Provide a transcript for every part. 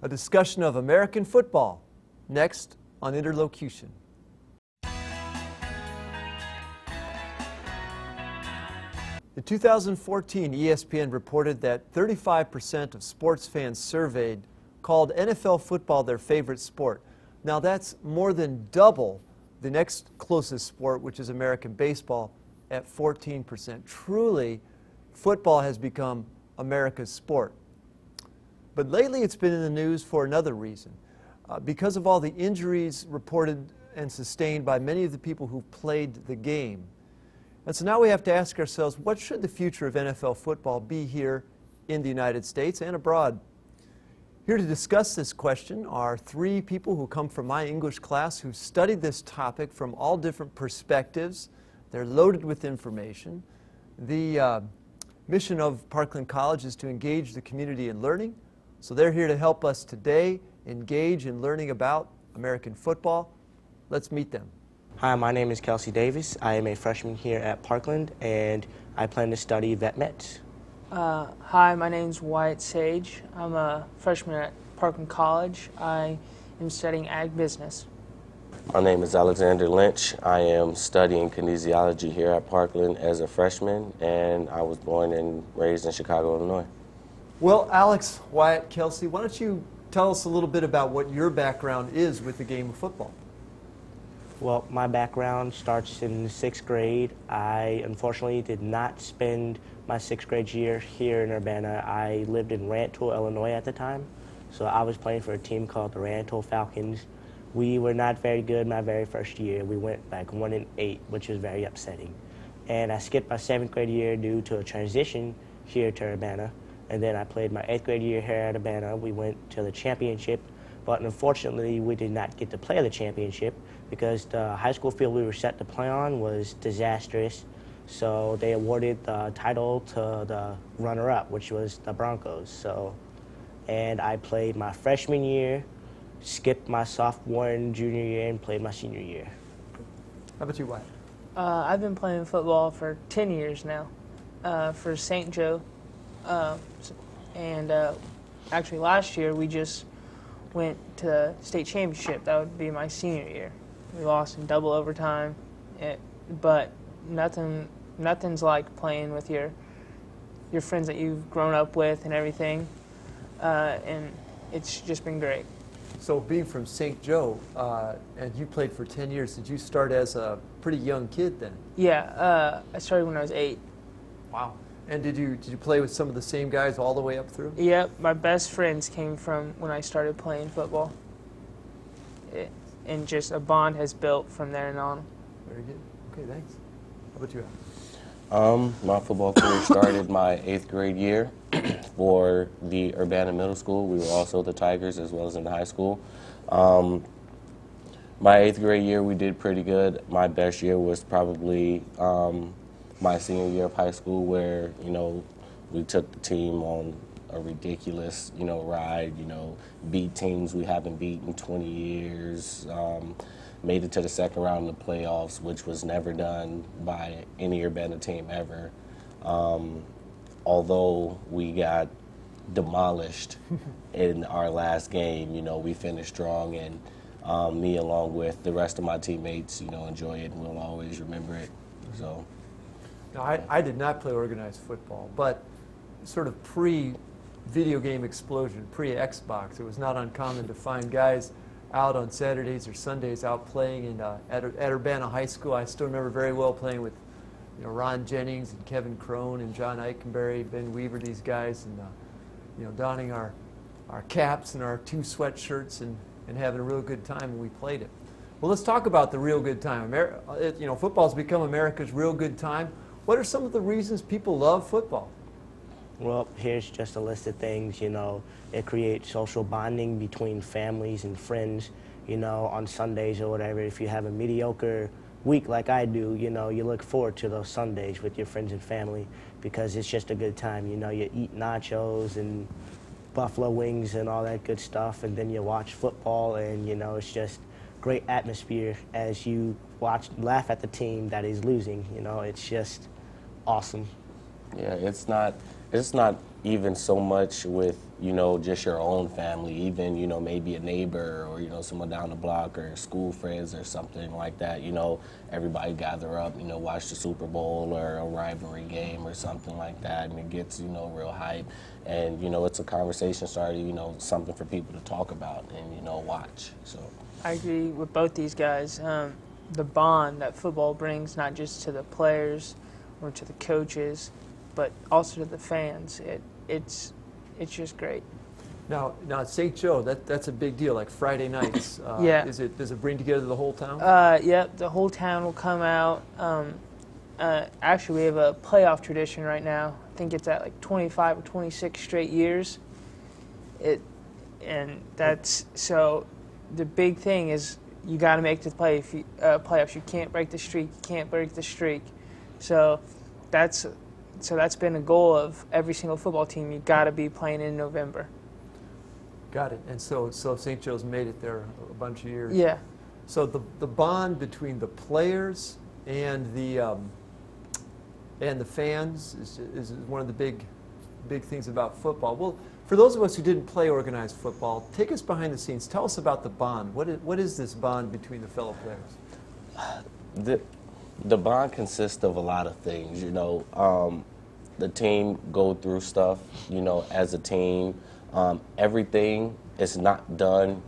a discussion of American football, next on Interlocution. In 2014, ESPN reported that 35% of sports fans surveyed called NFL football their favorite sport. Now that's more than double the next closest sport, which is American baseball, at 14%. Truly, football has become America's sport. But lately it's been in the news for another reason. Because of all the injuries reported and sustained by many of the people who played the game. And so now we have to ask ourselves, what should the future of NFL football be here in the United States and abroad? Here to discuss this question are three people who come from my English class who studied this topic from all different perspectives. They're loaded with information. The mission of Parkland College is to engage the community in learning. So they're here to help us today engage in learning about American football. Let's meet them. Hi, my name is Kelsey Davis. I am a freshman here at Parkland, and I plan to study vet med. Hi, my name is Wyatt Sage. I'm a freshman at Parkland College. I am studying ag business. My name is Alexander Lynch. I am studying kinesiology here at Parkland as a freshman, and I was born and raised in Chicago, Illinois. Well, Alex, Wyatt, Kelsey, why don't you tell us a little bit about what your background is with the game of football? Well, my background starts in 6th grade. I unfortunately did not spend my 6th grade year here in Urbana. I lived in Rantoul, Illinois at the time. So I was playing for a team called the Rantoul Falcons. We were not very good my very first year. We went like 1-8, which was very upsetting. And I skipped my 7th grade year due to a transition here to Urbana. And then I played my 8th grade year here at Urbana. We went to the championship, but unfortunately we did not get to play the championship because the high school field we were set to play on was disastrous. So they awarded the title to the runner-up, which was the Broncos. And I played my freshman year, skipped my sophomore and junior year, and played my senior year. How about you, Wyatt? I've been playing football for 10 years now for St. Joe. Actually last year we just went to the state championship. That would be my senior year. We lost in double overtime, but nothing's like playing with your friends that you've grown up with and everything, and it's just been great. So being from St. Joe, and you played for 10 years, did you start as a pretty young kid then? Yeah, I started when I was 8. Wow. And did you play with some of the same guys all the way up through? Yep, my best friends came from when I started playing football. And just a bond has built from there and on. Very good. Okay, thanks. How about you? My football career started my 8th grade year for the Urbana Middle School. We were also the Tigers as well as in the high school. My 8th grade year, we did pretty good. My best year was probably my senior year of high school, where, we took the team on a ridiculous, ride, beat teams we haven't beat in 20 years, made it to the second round of the playoffs, which was never done by any Urbana team ever. Although we got demolished in our last game, we finished strong, and me along with the rest of my teammates, enjoy it, and we'll always remember it. So. Now, I did not play organized football, but sort of pre-video game explosion, pre-Xbox, it was not uncommon to find guys out on Saturdays or Sundays out playing. And at Urbana High School, I still remember very well playing with Ron Jennings and Kevin Crone and John Eikenberry, Ben Weaver, these guys, and donning our caps and our 2 sweatshirts and having a real good time when we played it. Well, let's talk about the real good time. Football's become America's real good time. What are some of the reasons people love football? Well, here's just a list of things. It creates social bonding between families and friends, on Sundays or whatever. If you have a mediocre week like I do, you look forward to those Sundays with your friends and family because it's just a good time. You eat nachos and buffalo wings and all that good stuff, and then you watch football, and, it's just great atmosphere as you laugh at the team that is losing. It's just awesome. Yeah, it's not it's not even so much with, you know, just your own family, even, you know, maybe a neighbor or, you know, someone down the block or school friends or something like that. You know, everybody gather up, you know, watch the Super Bowl or a rivalry game or something like that, and it gets, you know, real hype. And, you know, it's a conversation starter, you know, something for people to talk about and, you know, watch. So I agree with both these guys. The bond that football brings, not just to the players or to the coaches, but also to the fans. It's just great. Now at St. Joe, that's a big deal. Like Friday nights. Yeah. Does it bring together the whole town? Yep, the whole town will come out. Actually, we have a playoff tradition right now. I think it's at like 25 or 26 straight years. That's so. The big thing is you got to make the playoffs. You can't break the streak. You can't break the streak. So that's been a goal of every single football team. You got to be playing in November. Got it. And so St. Joe's made it there a bunch of years. Yeah. So the bond between the players and the fans is one of the big things about football. Well, for those of us who didn't play organized football, take us behind the scenes. Tell us about the bond. What is this bond between the fellow players? The bond consists of a lot of things, you know. The team go through stuff, you know, as a team. Everything is not done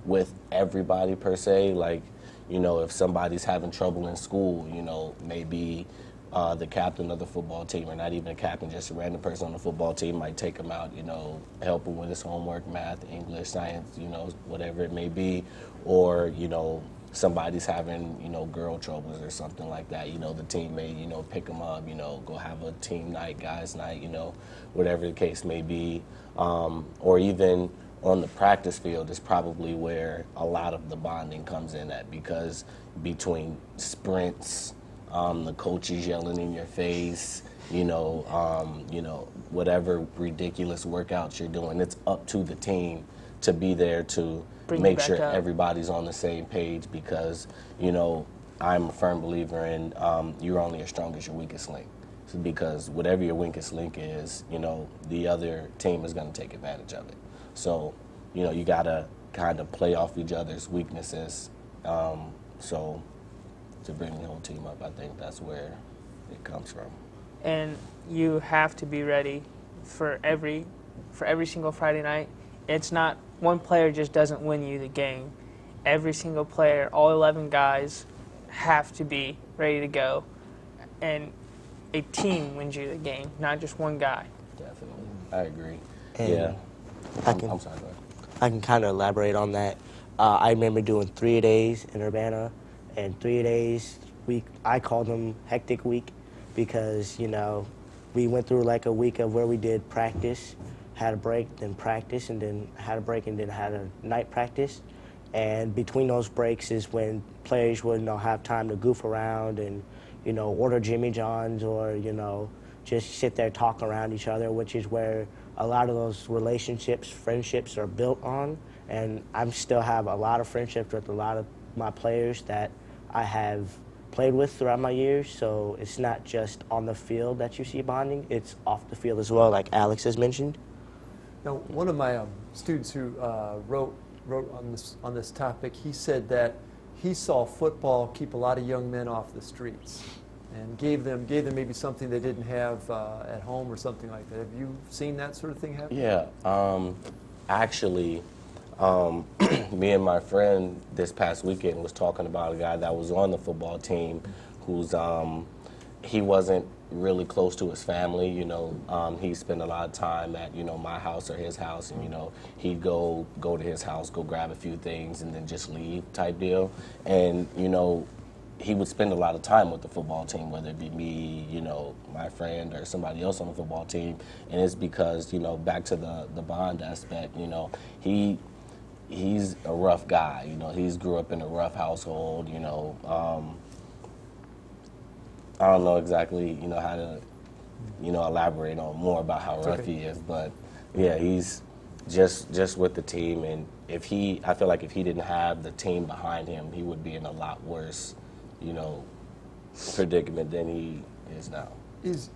with everybody per se. Like, you know, if somebody's having trouble in school, you know, maybe the captain of the football team, or not even a captain, just a random person on the football team might take him out, you know, help him with his homework, math, English, science, you know, whatever it may be. Or, you know, somebody's having, you know, girl troubles or something like that, you know, the team may, you know, pick them up, you know, go have a team night, guys night, you know, whatever the case may be. Or even on the practice field is probably where a lot of the bonding comes in at, because between sprints, the coaches yelling in your face, you know, whatever ridiculous workouts you're doing, it's up to the team to be there to make sure everybody's on the same page, because, you know, I'm a firm believer in you're only as strong as your weakest link. So because whatever your weakest link is, you know, the other team is going to take advantage of it. So, you know, you got to kind of play off each other's weaknesses. So to bring the whole team up, I think that's where it comes from. And you have to be ready for every single Friday night. It's not one player just doesn't win you the game. Every single player, all 11 guys, have to be ready to go. And a team wins you the game, not just one guy. Definitely. I agree. And yeah. I'm sorry, go ahead. I can kind of elaborate on that. I remember doing 3-a-days in Urbana, and 3-a-days week, I called them hectic week, because, you know, we went through like a week of where we did practice, had a break, then practice, and then had a break, and then had a night practice. And between those breaks is when players would, you know, have time to goof around and, you know, order Jimmy John's, or, you know, just sit there, talk around each other, which is where a lot of those relationships, friendships are built on. And I still have a lot of friendships with a lot of my players that I have played with throughout my years. So it's not just on the field that you see bonding, it's off the field as well, like Alex has mentioned. Now, one of my students who wrote on this topic, he said that he saw football keep a lot of young men off the streets, and gave them maybe something they didn't have at home or something like that. Have you seen that sort of thing happen? Yeah, actually, me and my friend this past weekend was talking about a guy that was on the football team who's he wasn't really close to his family, you know. He spent a lot of time at, you know, my house or his house, and, you know, he'd go to his house, go grab a few things, and then just leave type deal. And, you know, he would spend a lot of time with the football team, whether it be me, you know, my friend, or somebody else on the football team. And it's because, you know, back to the bond aspect, you know, he's a rough guy, you know, he's grew up in a rough household, you know. I don't know exactly, you know, how to, you know, elaborate on more about how rough he is, but yeah, he's just with the team. And I feel like if he didn't have the team behind him, he would be in a lot worse, you know, predicament than he is now. Is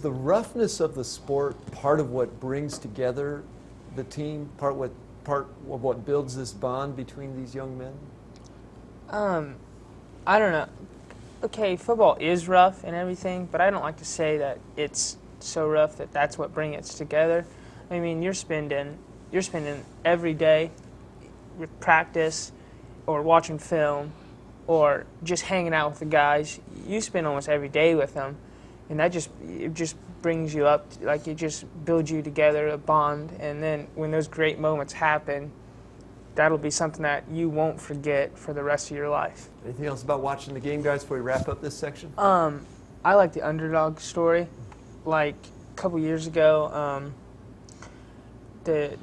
the roughness of the sport part of what brings together the team? Part of what builds this bond between these young men? I don't know. Okay, football is rough and everything, but I don't like to say that it's so rough that that's what brings us together. I mean, you're spending every day with practice or watching film or just hanging out with the guys. You spend almost every day with them, and it just brings you up, like it just builds you together, a bond, and then when those great moments happen, that'll be something that you won't forget for the rest of your life. Anything else about watching the game, guys, before we wrap up this section? I like the underdog story. Like a couple years ago, the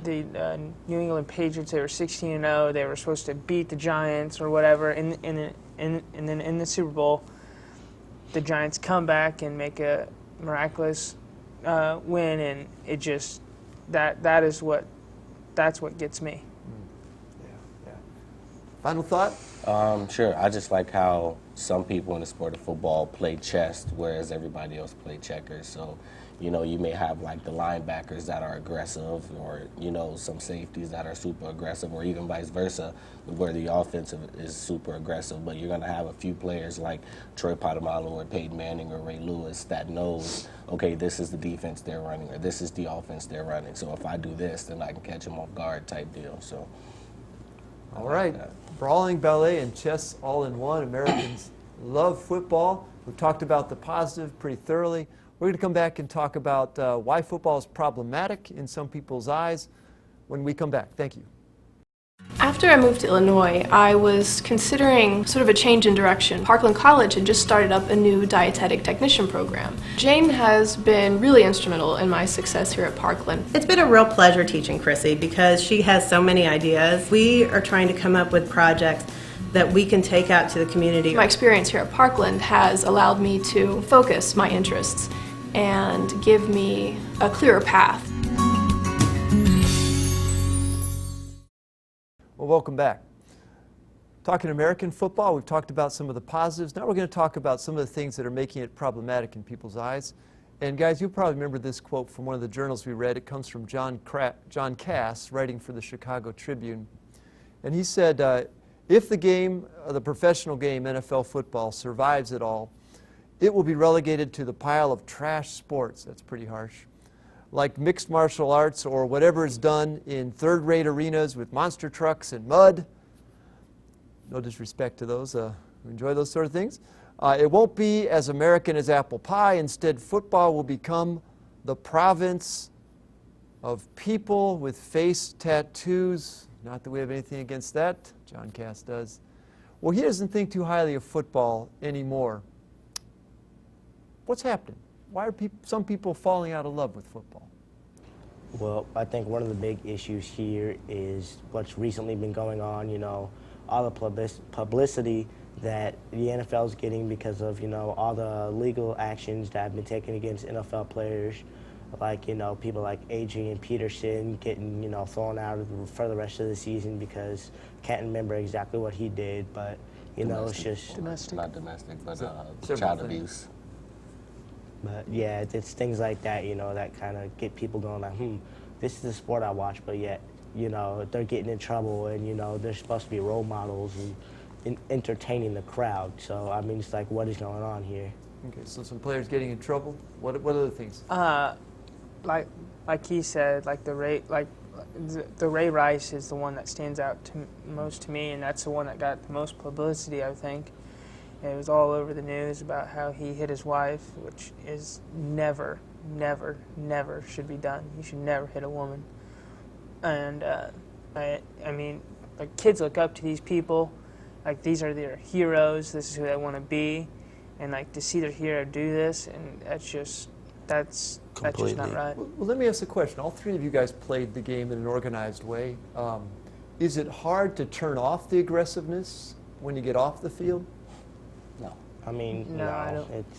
New England Patriots, they were 16-0. They were supposed to beat the Giants or whatever, and then in the Super Bowl, the Giants come back and make a miraculous win, and it just that's what gets me. Yeah. Final thought? Sure. I just like how some people in the sport of football play chess, whereas everybody else play checkers. So, you know, you may have like the linebackers that are aggressive, or, you know, some safeties that are super aggressive, or even vice versa, where the offensive is super aggressive. But you're going to have a few players like Troy Polamalu or Peyton Manning or Ray Lewis that knows, okay, this is the defense they're running, or this is the offense they're running. So if I do this, then I can catch them off guard type deal. So. All right. Brawling, ballet, and chess all in one. Americans love football. We've talked about the positive pretty thoroughly. We're going to come back and talk about why football is problematic in some people's eyes when we come back. Thank you. After I moved to Illinois, I was considering sort of a change in direction. Parkland College had just started up a new dietetic technician program. Jane has been really instrumental in my success here at Parkland. It's been a real pleasure teaching Chrissy because she has so many ideas. We are trying to come up with projects that we can take out to the community. My experience here at Parkland has allowed me to focus my interests and give me a clearer path. Well, welcome back. Talking American football, we've talked about some of the positives. Now we're going to talk about some of the things that are making it problematic in people's eyes. And guys, you'll probably remember this quote from one of the journals we read. It comes from John Cass, writing for the Chicago Tribune. And he said, if the game, the professional game, NFL football, survives at all, it will be relegated to the pile of trash sports. That's pretty harsh. Like mixed martial arts or whatever is done in third-rate arenas with monster trucks and mud. No disrespect to those who enjoy those sort of things. It won't be as American as apple pie. Instead, football will become the province of people with face tattoos. Not that we have anything against that. John Cass does. Well, he doesn't think too highly of football anymore. What's happening? Why are some people falling out of love with football? Well, I think one of the big issues here is what's recently been going on, you know, all the publicity that the NFL is getting because of, you know, all the legal actions that have been taken against NFL players, like, you know, people like Adrian Peterson getting, you know, thrown out for the rest of the season because can't remember exactly what he did, but, you know, it's just... Domestic. Not domestic, but Several child things. abuse. But yeah, it's things like that, you know, that kind of get people going like, this is the sport I watch, but yet, you know, they're getting in trouble and, you know, they're supposed to be role models and entertaining the crowd. So, I mean, it's like, what is going on here? Okay, so some players getting in trouble. What other things? Like he said, like the Ray Rice is the one that stands out most to me, and that's the one that got the most publicity, I think. It was all over the news about how he hit his wife, which is never should be done. You should never hit a woman. And I mean, like, kids look up to these people. Like, these are their heroes. This is who they want to be. And like, to see their hero do this, and that's just not right. Well, let me ask a question. All three of you guys played the game in an organized way. Is it hard to turn off the aggressiveness when you get off the field? No. I mean, No, no, I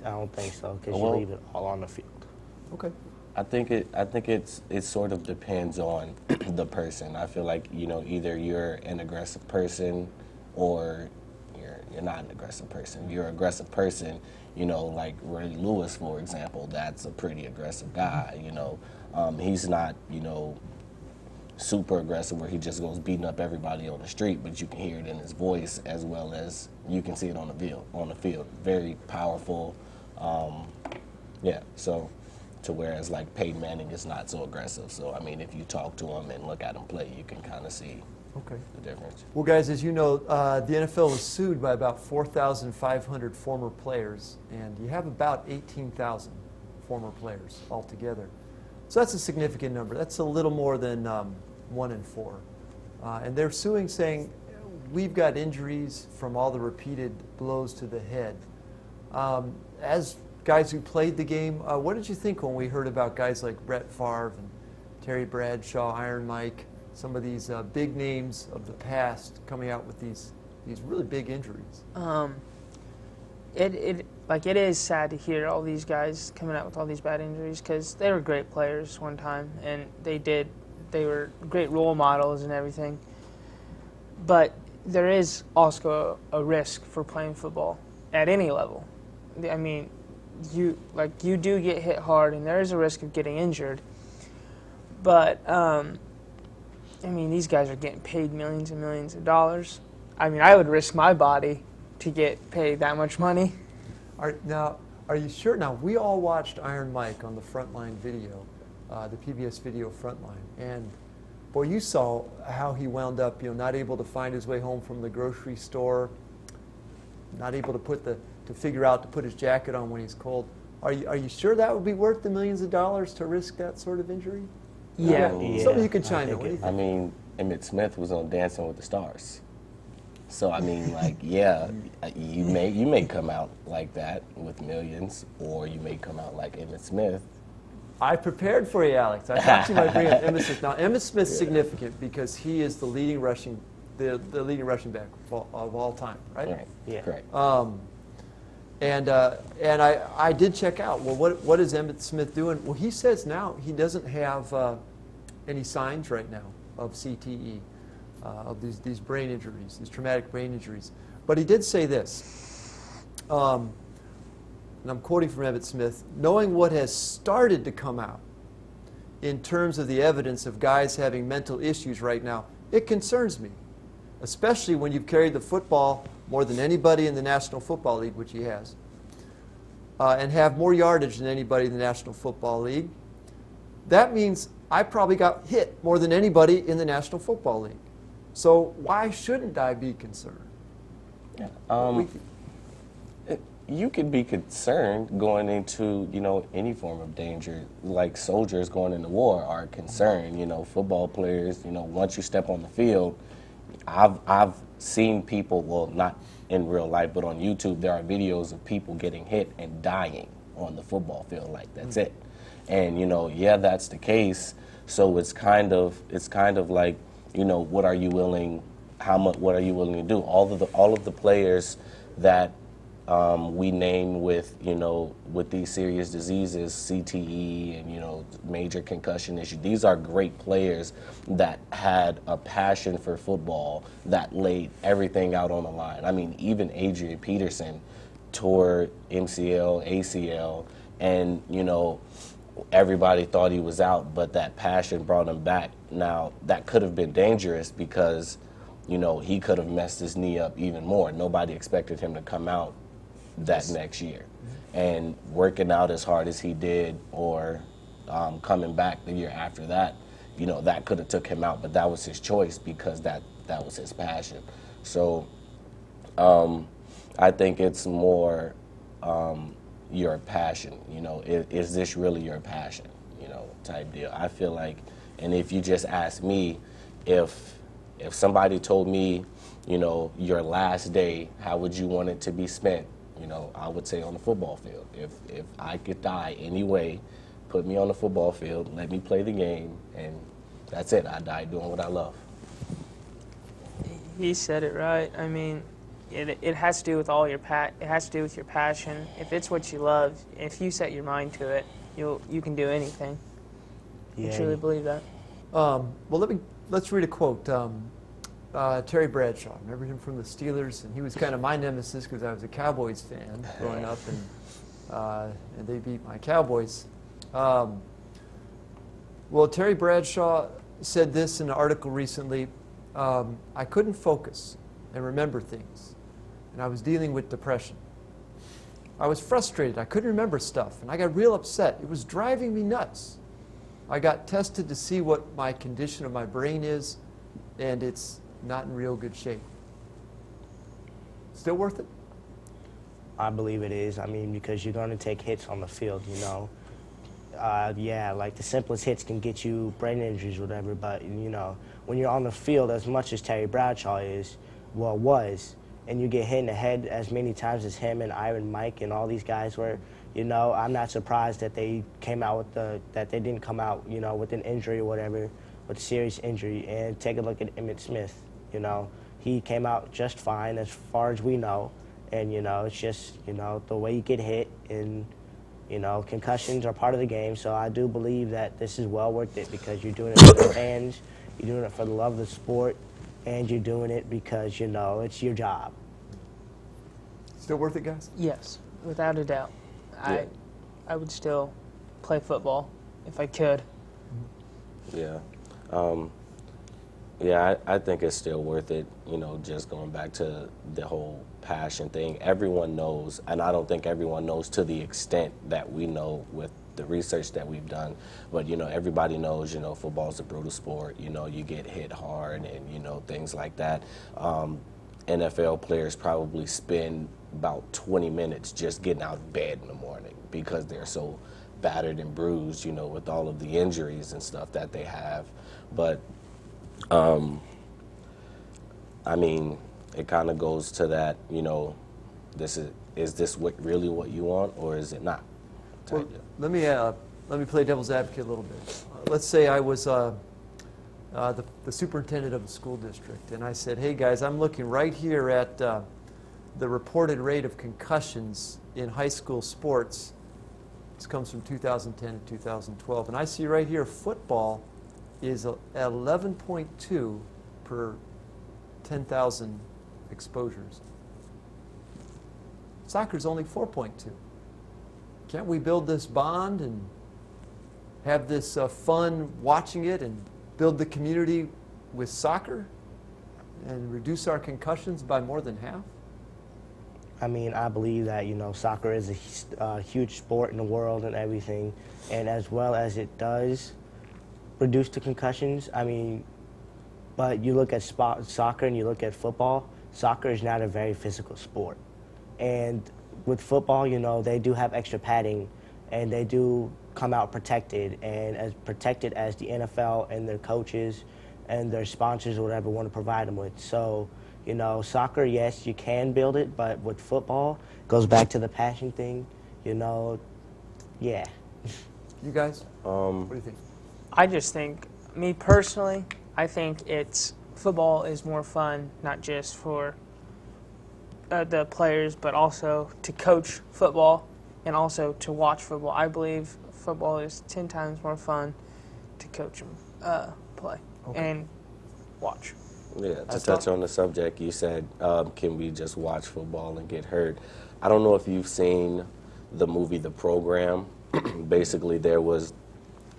I don't think so, because Well, you leave it all on the field. Okay. I think it sort of depends on the person. I feel like, you know, either you're an aggressive person or you're not an aggressive person. If you're an aggressive person, You know, like Ray Lewis, for example, that's a pretty aggressive guy, you know. He's not, you know, super aggressive where he just goes beating up everybody on the street, but you can hear it in his voice as well as you can see it on the field. Very powerful. Yeah, so to whereas like Peyton Manning is not so aggressive. So, I mean, if you talk to him and look at him play, you can kind of see the difference. Well, guys, as you know, the NFL was sued by about 4,500 former players, and you have about 18,000 former players altogether. So that's a significant number. That's a little more than 1 in 4. And they're suing, saying, we've got injuries from all the repeated blows to the head. As guys who played the game, what did you think when we heard about guys like Brett Favre and Terry Bradshaw, Iron Mike, some of these big names of the past coming out with these really big injuries? It is sad to hear all these guys coming out with all these bad injuries because they were great players one time and they were great role models and everything. But there is also a risk for playing football at any level. I mean, you do get hit hard and there is a risk of getting injured. But I mean, these guys are getting paid millions and millions of dollars. I mean, I would risk my body to get paid that much money. Are you sure? Now, we all watched Iron Mike on the Frontline video, the PBS video Frontline, and boy, you saw how he wound up, not able to find his way home from the grocery store, not able to figure out to put his jacket on when he's cold. Are you sure that would be worth the millions of dollars to risk that sort of injury? Yeah. Something you could chime in. What do you think? I mean, Emmitt Smith was on Dancing with the Stars. So, I mean, like, yeah, you may come out like that with millions, or you may come out like Emmitt Smith. I prepared for you, Alex. I thought you might bring up Emmitt Smith. Now, Emmitt Smith's significant because he is the leading rushing back of all time, right? Right. Yeah. Correct. And I did check out, well, what is Emmitt Smith doing? Well, he says now he doesn't have any signs right now of CTE, of these brain injuries, these traumatic brain injuries. But he did say this, and I'm quoting from Emmitt Smith, knowing what has started to come out in terms of the evidence of guys having mental issues right now, it concerns me, especially when you've carried the football more than anybody in the National Football League, which he has, and have more yardage than anybody in the National Football League. That means I probably got hit more than anybody in the National Football League. So why shouldn't I be concerned? Yeah. You could be concerned going into, any form of danger. Like soldiers going into war are concerned. Football players, once you step on the field, I've seen people, well, not in real life, but on YouTube, there are videos of people getting hit and dying on the football field. Like, that's it. And, yeah, that's the case. So it's kind of like, what are you willing to do? All of the players that we name with these serious diseases, CTE and, major concussion issue, these are great players that had a passion for football that laid everything out on the line. I mean, even Adrian Peterson tore MCL, ACL, and, everybody thought he was out, but that passion brought him back. Now, that could have been dangerous because, he could have messed his knee up even more. Nobody expected him to come out that next year. And working out as hard as he did, or coming back the year after that, that could have took him out, but that was his choice because that was his passion. So I think it's more your passion, is this really your passion, type deal. I feel like, and if you just ask me, if somebody told me, your last day, how would you want it to be spent? I would say on the football field. If I could die anyway, put me on the football field, let me play the game, and that's it. I die doing what I love. He said it right. I mean, it has to do with it has to do with your passion. If it's what you love, if you set your mind to it, you can do anything. Yeah. I truly believe that. Well, let's read a quote. Terry Bradshaw. Remember him from the Steelers? And he was kind of my nemesis because I was a Cowboys fan growing up, and they beat my Cowboys. Well, Terry Bradshaw said this in an article recently. I couldn't focus and remember things, and I was dealing with depression. I was frustrated. I couldn't remember stuff, and I got real upset. It was driving me nuts. I got tested to see what my condition of my brain is, and it's not in real good shape. Still worth it? I believe it is. I mean, because you're going to take hits on the field, you know. Yeah, like the simplest hits can get you brain injuries or whatever, but, you know, when you're on the field as much as Terry Bradshaw was, and you get hit in the head as many times as him and Iron Mike and all these guys were, you know, I'm not surprised that they came out with that they didn't come out, you know, with an injury or whatever, with a serious injury. And take a look at Emmitt Smith, you know. He came out just fine as far as we know. And, you know, it's just, you know, the way you get hit, and, you know, concussions are part of the game. So I do believe that this is well worth it because you're doing it for the fans, you're doing it for the love of the sport, and you're doing it because, you know, it's your job. Still worth it, guys? Yes, without a doubt. Yeah. I would still play football if I could. Yeah. Yeah, I think it's still worth it, you know, just going back to the whole passion thing. Everyone knows, and I don't think everyone knows to the extent that we know with the research that we've done, but, you know, everybody knows, you know, football's a brutal sport. You know, you get hit hard and, you know, things like that. NFL players probably spend about 20 minutes just getting out of bed in the morning because they're so battered and bruised, you know, with all of the injuries and stuff that they have. But I mean, it kind of goes to that, you know, is this really what you want, or is it not? Well, let me play devil's advocate a little bit. Let's say I was the superintendent of a school district, and I said, hey guys, I'm looking right here at the reported rate of concussions in high school sports. This comes from 2010 to 2012, and I see right here football is at 11.2 per 10,000 exposures. Soccer's only 4.2. Can't we build this bond and have this fun watching it and build the community with soccer and reduce our concussions by more than half? I mean, I believe that, you know, soccer is a huge sport in the world and everything, and as well as it does reduce the concussions, I mean, but you look at soccer and you look at football, soccer is not a very physical sport. And with football, you know, they do have extra padding, and they do come out protected, and as protected as the NFL and their coaches and their sponsors or whatever want to provide them with. So, you know, soccer, yes, you can build it, but with football, it goes back to the passion thing, you know, yeah. You guys, what do you think? I just think, me personally, I think football is more fun, not just for the players, but also to coach football and also to watch football. I believe football is 10 times more fun to coach them play and watch. Yeah, to touch on the subject, you said, can we just watch football and get hurt? I don't know if you've seen the movie The Program. Basically,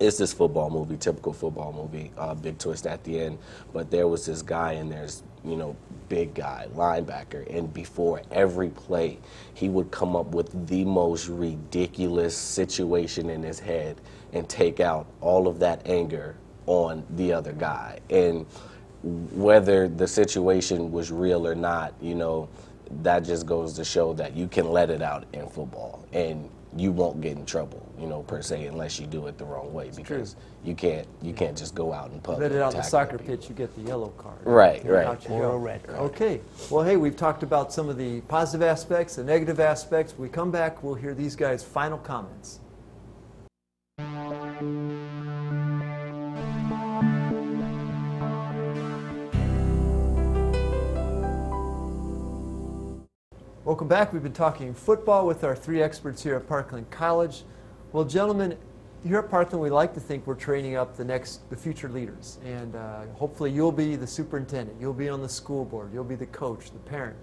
it's this football movie, typical football movie, big twist at the end, but there was this guy, and there's, you know, big guy, linebacker, and before every play, he would come up with the most ridiculous situation in his head and take out all of that anger on the other guy. And whether the situation was real or not, you know, that just goes to show that you can let it out in football, and you won't get in trouble, you know, per se, unless you do it the wrong way, because you can't just go out in public. Let it out on the soccer pitch, you get the yellow card. Right, And right. out you Or go. a red card. Okay. Well, hey, we've talked about some of the positive aspects, the negative aspects. When we come back, we'll hear these guys' final comments. Welcome back. We've been talking football with our three experts here at Parkland College. Well, gentlemen, here at Parkland, we like to think we're training up the future leaders, and hopefully you'll be the superintendent, you'll be on the school board, you'll be the coach, the parent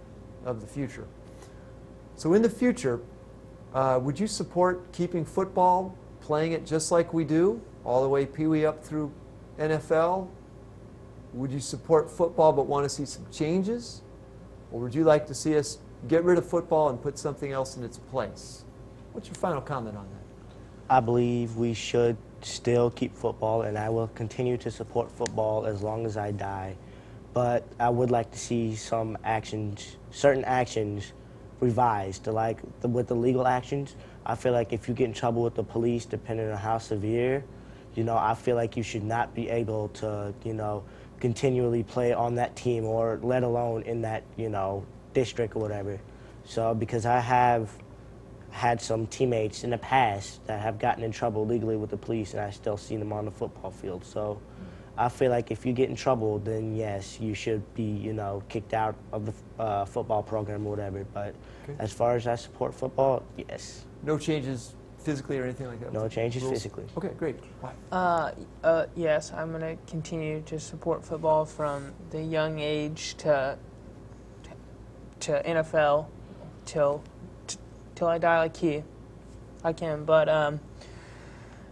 of the future. So in the future, would you support keeping football, playing it just like we do, all the way Pee Wee up through NFL? Would you support football but want to see some changes? Or would you like to see us get rid of football and put something else in its place? What's your final comment on that? I believe we should still keep football, and I will continue to support football as long as I die. But I would like to see some actions, certain actions, revised. Like with the legal actions, I feel like if you get in trouble with the police, depending on how severe, I feel like you should not be able to, continually play on that team, or let alone in that, district or whatever. So because I have had some teammates in the past that have gotten in trouble legally with the police, and I still see them on the football field. So I feel like if you get in trouble, then yes, you should be, kicked out of the football program or whatever. But as far as I support football, yes. No changes physically or anything like that? No changes Rules? physically. Okay, great. Why? Yes, I'm going to continue to support football from the young age to NFL till I die like you. I can, but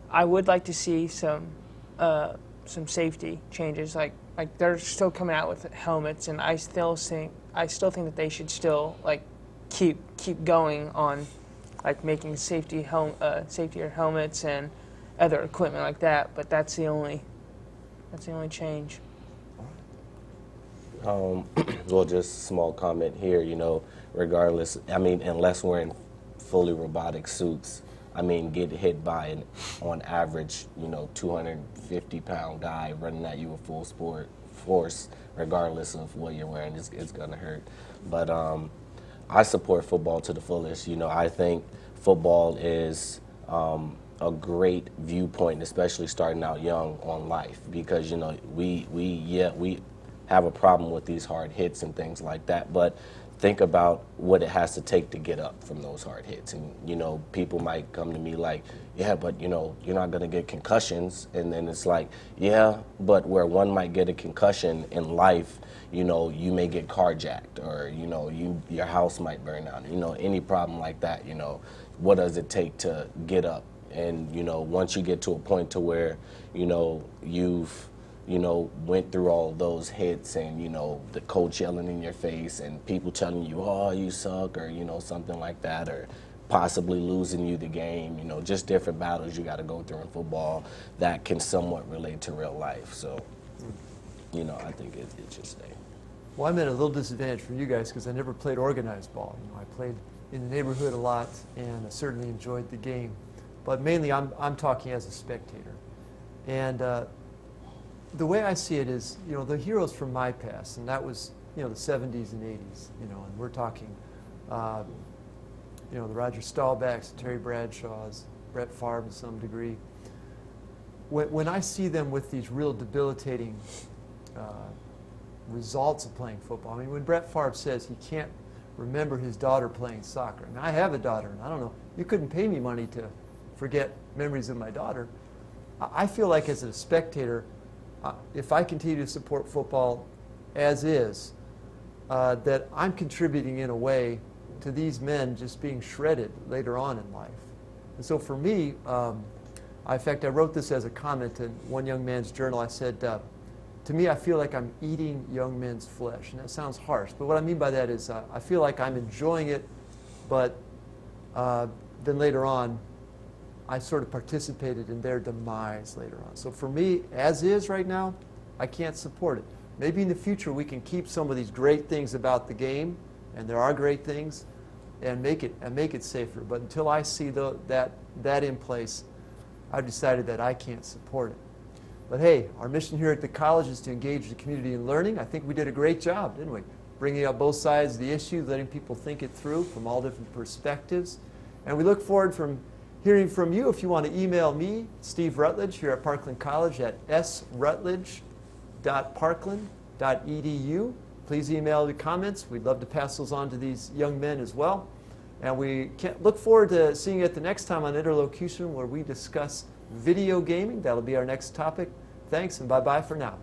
I would like to see some safety changes. Like they're still coming out with helmets, and I still think that they should still keep going on making safety helmets and other equipment like that. But that's the only change. Well, just a small comment here, regardless, unless we're in fully robotic suits, get hit by on average, 250-pound guy running at you with full force, regardless of what you're wearing, it's going to hurt. But I support football to the fullest. I think football is a great viewpoint, especially starting out young on life, because, we have a problem with these hard hits and things like that, but think about what it has to take to get up from those hard hits. And, people might come to me like, yeah, but, you're not going to get concussions. And then it's like, yeah, but where one might get a concussion in life, you may get carjacked, or, your house might burn down, any problem like that, what does it take to get up? And, once you get to a point to where, you've went through all those hits, and, the coach yelling in your face and people telling you, oh, you suck, or, something like that, or possibly losing you the game, just different battles you got to go through in football that can somewhat relate to real life. So, I think it should stay. Well, I'm at a little disadvantage from you guys because I never played organized ball. I played in the neighborhood a lot, and I certainly enjoyed the game. But mainly I'm talking as a spectator. And the way I see it is, the heroes from my past, and that was, the 70s and 80s, and we're talking, the Roger Staubachs, Terry Bradshaws, Brett Favre to some degree. When I see them with these real debilitating results of playing football, when Brett Favre says he can't remember his daughter playing soccer, and I have a daughter, and I don't know, you couldn't pay me money to forget memories of my daughter. I feel like as a spectator, if I continue to support football as is, that I'm contributing in a way to these men just being shredded later on in life. And so for me, in fact, I wrote this as a comment in one young man's journal. I said, to me, I feel like I'm eating young men's flesh. And that sounds harsh, but what I mean by that is I feel like I'm enjoying it, but then later on, I sort of participated in their demise later on. So for me, as is right now, I can't support it. Maybe in the future we can keep some of these great things about the game, and there are great things, and make it safer. But until I see that in place, I've decided that I can't support it. But hey, our mission here at the college is to engage the community in learning. I think we did a great job, didn't we? Bringing up both sides of the issue, letting people think it through from all different perspectives. And we look forward from hearing from you. If you want to email me, Steve Rutledge, here at Parkland College at srutledge.parkland.edu. Please email the comments. We'd love to pass those on to these young men as well. And we look forward to seeing you at the next time on Interlocution, where we discuss video gaming. That'll be our next topic. Thanks and bye-bye for now.